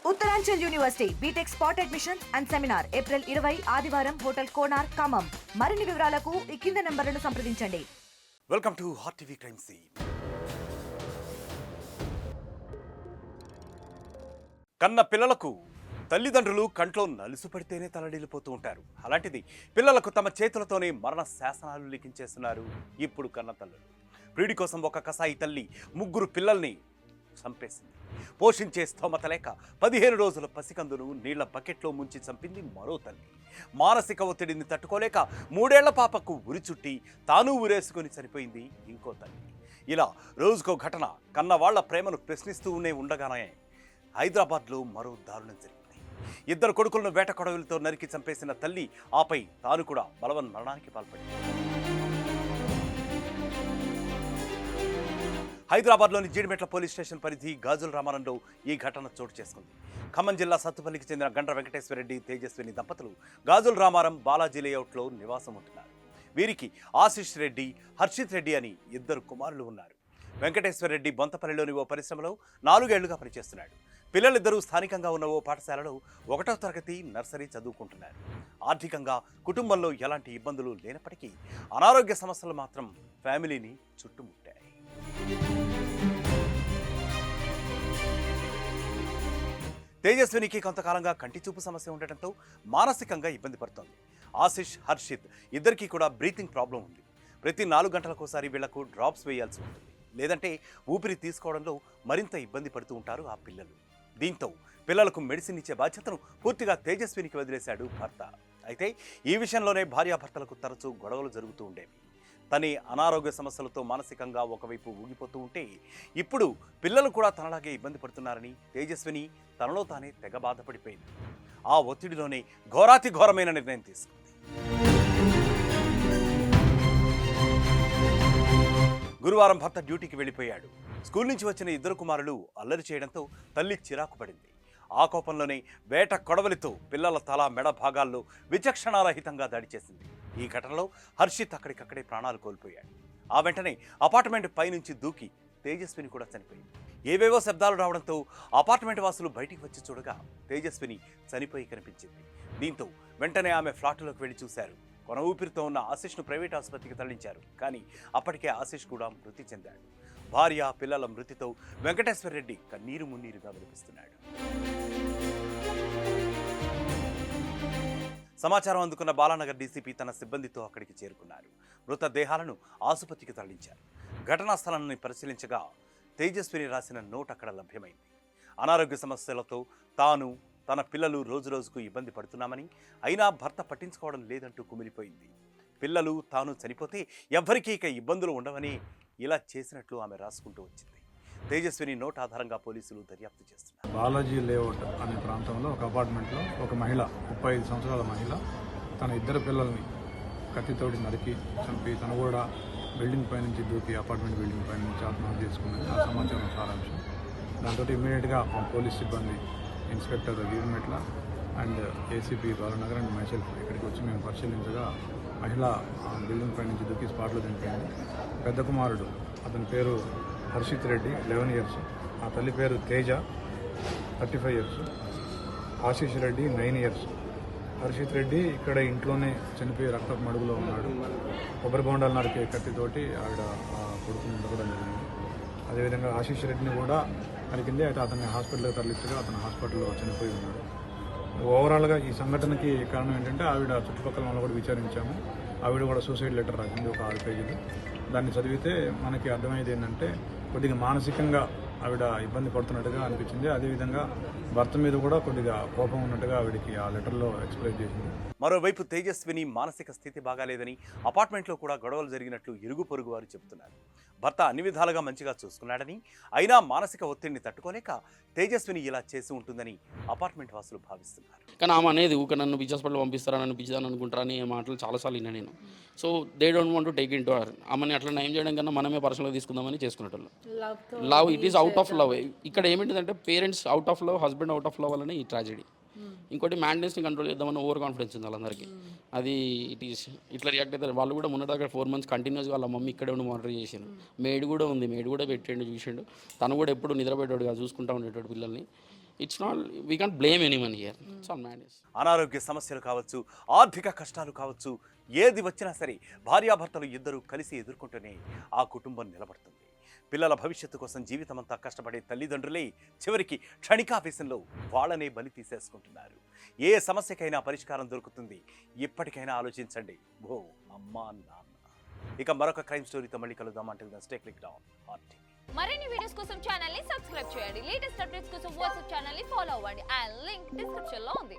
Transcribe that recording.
Uttaranchal university BTech spot admissions and seminar April 20 ఆదివారం hotel కోనార్ Khammam. మరిన్ని వివరాలకు ఈ కింద నంబర్లను సంప్రదించండి. Welcome to hot TV crime scene. కన్న పిల్లలకు తల్లిదండ్రులు కంట్లో నలుసు పడితేనే తలడిల్లిపోతూ ఉంటారు. అలాంటిది పిల్లలకు తమ చేతులతోనే మరణ శాసనాలు లిఖించేస్తున్నారు ఇప్పుడు కన్న తల్లులు. ప్రియుడి కోసం ఒక కసాయి తల్లి 3 పిల్లల్ని చంపేసింది. పోషించే స్తోమత లేక 15 రోజుల పసికందును నీళ్ల బకెట్లో ముంచి చంపింది మరో తల్లి. మానసిక ఒత్తిడిని తట్టుకోలేక 3 ఏళ్ల పాపకు ఉరి చుట్టి తాను ఊరేసుకుని చనిపోయింది ఇంకో తల్లి. ఇలా రోజుకో ఘటన కన్నవాళ్ల ప్రేమను ప్రశ్నిస్తూనే ఉండగానే హైదరాబాద్లో మరో దారుణం జరిగింది. 2 కొడుకులను వేట కొడవలితో నరికి చంపేసిన తల్లి ఆపై తాను కూడా బలవన్ మరణానికి పాల్పడింది. హైదరాబాద్లోని జీడిమెట్ల పోలీస్ స్టేషన్ పరిధి గాజుల రామారంలో ఈ ఘటన చోటు చేసుకుంది. ఖమ్మం జిల్లా సత్తుపల్లికి చెందిన గండ్ర వెంకటేశ్వరరెడ్డి, తేజస్విని దంపతులు గాజుల రామారం బాలాజీ లేఅవుట్లో నివాసం ఉంటున్నారు. వీరికి ఆశీష్ రెడ్డి, హర్షిత్ రెడ్డి అని 2 కుమారులు ఉన్నారు. వెంకటేశ్వరరెడ్డి బొంతపల్లిలోని ఓ పరిశ్రమలో 4 ఏళ్లుగా పనిచేస్తున్నాడు. పిల్లలిద్దరూ స్థానికంగా ఉన్న ఓ పాఠశాలలో 1వ తరగతి నర్సరీ చదువుకుంటున్నారు. ఆర్థికంగా కుటుంబంలో ఎలాంటి ఇబ్బందులు లేనప్పటికీ అనారోగ్య సమస్యలు మాత్రం ఫ్యామిలీని చుట్టుముట్టాయి. తేజస్వినికి కొంతకాలంగా కంటి చూపు సమస్య ఉండటంతో మానసికంగా ఇబ్బంది పడుతోంది. ఆశిష్, హర్షిత్ ఇద్దరికీ కూడా బ్రీతింగ్ ప్రాబ్లం ఉంది. ప్రతి 4 గంటలకోసారి వీళ్లకు డ్రాప్స్ వేయాల్సి ఉంటుంది. లేదంటే ఊపిరి తీసుకోవడంలో మరింత ఇబ్బంది పడుతూ ఉంటారు ఆ పిల్లలు. దీంతో పిల్లలకు మెడిసిన్ ఇచ్చే బాధ్యతను పూర్తిగా తేజస్వినికి వదిలేశాడు భర్త. అయితే ఈ విషయంలోనే భార్యాభర్తలకు తరచూ గొడవలు జరుగుతూ ఉండేవి. తనే అనారోగ్య సమస్యలతో మానసికంగా ఒకవైపు ఊగిపోతూ ఉంటే ఇప్పుడు పిల్లలు కూడా తనలాగే ఇబ్బంది పడుతున్నారని తేజస్విని తనలో తానే తెగ బాధపడిపోయింది. ఆ ఒత్తిడిలోనే ఘోరాతి ఘోరమైన నిర్ణయం తీసుకుంది. గురువారం భర్త డ్యూటీకి వెళ్ళిపోయాడు. స్కూల్ నుంచి వచ్చిన 2 కుమారులు అల్లరి చేయడంతో తల్లి చిరాకు పడింది. ఆ కోపంలోనే వేట కొడవలితో పిల్లల తల, మెడ భాగాల్లో విచక్షణారహితంగా దాడి చేసింది. ఈ ఘటనలో హర్షిత్ అక్కడికక్కడే ప్రాణాలు కోల్పోయాడు. ఆ వెంటనే అపార్ట్మెంట్ పైనుంచి దూకి తేజస్విని కూడా చనిపోయింది. ఏవేవో శబ్దాలు రావడంతో అపార్ట్మెంట్ వాసులు బయటికి వచ్చి చూడగా తేజస్విని చనిపోయి కనిపించింది. దీంతో వెంటనే ఆమె ఫ్లాట్లోకి వెళ్లి చూశారు. కొన ఊపిరితో ఉన్న ఆశిష్ను ప్రైవేట్ ఆసుపత్రికి తరలించారు. కానీ అప్పటికే ఆశిష్ కూడా మృతి చెందాడు. భార్య, పిల్లల మృతితో వెంకటేశ్వరరెడ్డి కన్నీరు మున్నీరుగా వినిపిస్తున్నాడు. సమాచారం అందుకున్న బాలానగర్ డీసీపీ తన సిబ్బందితో అక్కడికి చేరుకున్నారు. మృతదేహాలను ఆసుపత్రికి తరలించారు. ఘటనా స్థలాన్ని పరిశీలించగా తేజస్విని రాసిన నోట్ అక్కడ లభ్యమైంది. అనారోగ్య సమస్యలతో తాను, తన పిల్లలు రోజురోజుకు ఇబ్బంది పడుతున్నామని, అయినా భర్త పట్టించుకోవడం లేదంటూ కుమిలిపోయింది. పిల్లలు, తాను చనిపోతే ఎవ్వరికీ ఇక ఇబ్బందులు ఉండవని ఇలా చేసినట్లు ఆమె రాసుకుంటూ వచ్చింది. తేజస్విని నోట్ ఆధారంగా పోలీసులు దర్యాప్తు చేస్తున్నారు. బాలాజీ లేఅవుట్ అనే ప్రాంతంలో ఒక అపార్ట్మెంట్లో ఒక మహిళ, 35 సంవత్సరాల మహిళ, తన 2 పిల్లల్ని కత్తితోటి నరికి చంపి తను కూడా బిల్డింగ్ పై నుంచి దూకి అపార్ట్మెంట్ బిల్డింగ్ పై నుంచి ఆత్మహత్య చేసుకున్నది ఆ సమాచారం సారాంశం. దాంతో ఇమీడియట్గా పోలీస్ సిబ్బంది, inspector Jeedimetla and ACP Balanagar and myself ఇక్కడికి వచ్చి మేము పరిశీలించగా మహిళ బిల్డింగ్ పై నుంచి దూకి స్పాట్లో చనిపోయింది. పెద్ద కుమారుడు, అతని పేరు హర్షిత్ రెడ్డి, 11 ఇయర్స్. ఆ తల్లి పేరు తేజ, 35 ఇయర్స్. ఆశీష్ రెడ్డి, 9 ఇయర్స్. హర్షిత్ రెడ్డి ఇక్కడ ఇంట్లోనే చనిపోయి రక్తపు మడుగులో ఉన్నాడు. కొబ్బరి బొండాలు నరికే కత్తితోటి ఆవిడ కొడుకుని ఉండకూడదు జరిగింది. అదేవిధంగా ఆశీష్ రెడ్డిని కూడా నరికింది. అయితే అతన్ని హాస్పిటల్కి తరలించగా అతను హాస్పిటల్లో చనిపోయి ఉన్నాడు. ఓవరాల్గా ఈ సంఘటనకి కారణం ఏంటంటే ఆవిడ చుట్టుపక్కల వాళ్ళు కూడా విచారించాము. ఆవిడ కూడా సూసైడ్ లెటర్ రాసింది, ఒక 6 పేజీలు. దాన్ని చదివితే మనకి అర్థమయ్యేది ఏంటంటే కొద్దిగా మానసికంగా ఆవిడ ఇబ్బంది పడుతున్నట్టుగా అనిపించింది. అదేవిధంగా భర్త మీద కూడా కొద్దిగా కోపం ఉన్నట్టుగా ఆవిడకి ఆ లెటర్లో ఎక్స్ప్రెస్ చేసింది. మరోవైపు తేజస్విని మానసిక స్థితి బాగాలేదని, అపార్ట్మెంట్లో కూడా గొడవలు జరిగినట్లు ఇరుగు పొరుగు వారు చెబుతున్నారు. భర్త అన్ని విధాలుగా మంచిగా చూసుకున్నాడని, అయినా మానసిక ఒత్తిడిని తట్టుకోలేక తేజస్విని ఇలా చేసి ఉంటుందని అపార్ట్మెంట్ వాసులు భావిస్తున్నారు. కానీ ఆమె అనేది ఊక నన్ను బీచ్ హాస్పిటల్ పంపిస్తారా, నన్ను పిచ్చిదాన్ని అనుకుంటారా అని మాటలు చాలాసార్లు విన్నా నేను. So they don't want to take in to her. ఆమెని అట్లా నయం చేయడం కన్నా మనమే పర్సనల్గా తీసుకుందామని చేసుకునేటోళ్ళు. Love, it is out of love. ఇక్కడ ఏమిటిదంటే parents out of love, husband out of love వల్లనే ఈ ట్రాజెడీ. ఇంకోటి మ్యాడ్నెస్ని కంట్రోల్ చేద్దామని ఓవర్ కాన్ఫిడెన్స్ ఉంది వాళ్ళందరికీ. అది ఇట్లా రియాక్ట్ అవుతారు. వాళ్ళు కూడా మొన్నటి 4 months కంటిన్యూస్గా వాళ్ళ మమ్మీ ఇక్కడే ఉండి మానిటర్ చేసాను. మేడ్ కూడా ఉంది, మేడ్ కూడా పెట్టండు, చూసిండు. తను కూడా ఎప్పుడు నిద్రపెట్టాడు కాదు, చూసుకుంటా ఉండేటోడు పిల్లల్ని. It's not we can't blame anyone here. It's all madness. అనారోగ్య సమస్యలు కావచ్చు, ఆర్థిక కష్టాలు కావచ్చు, ఏది వచ్చినా సరే భార్యాభర్తలు ఇద్దరూ కలిసి ఎదుర్కొంటూనే ఆ కుటుంబం నిలబడుతుంది. పిల్లల భవిష్యత్తు కోసం జీవితమంతా కష్టపడే తల్లిదండ్రులే చివరికి క్షణికావేశంలో వాళ్ళనే బలి తీసేసుకుంటున్నారు. ఏ సమస్యకైనా పరిష్కారం దొరుకుతుంది. ఇప్పటికైనా ఆలోచించండి ఓ అమ్మా నాన్న. ఇక మరొక క్రైమ్ స్టోరీతో మళ్ళీ కలుద్దాం. అంటే స్టే క్లిక్ డౌన్ RTV. మరిన్ని వీడియోస్ కోసం ఛానల్ ని సబ్స్క్రైబ్ చేయండి. లేటెస్ట్ అప్డేట్స్ కోసం వాట్సాప్ ఛానల్ ని ఫాలో అవ్వండి. ఆ లింక్ డిస్క్రిప్షన్ లో ఉంది.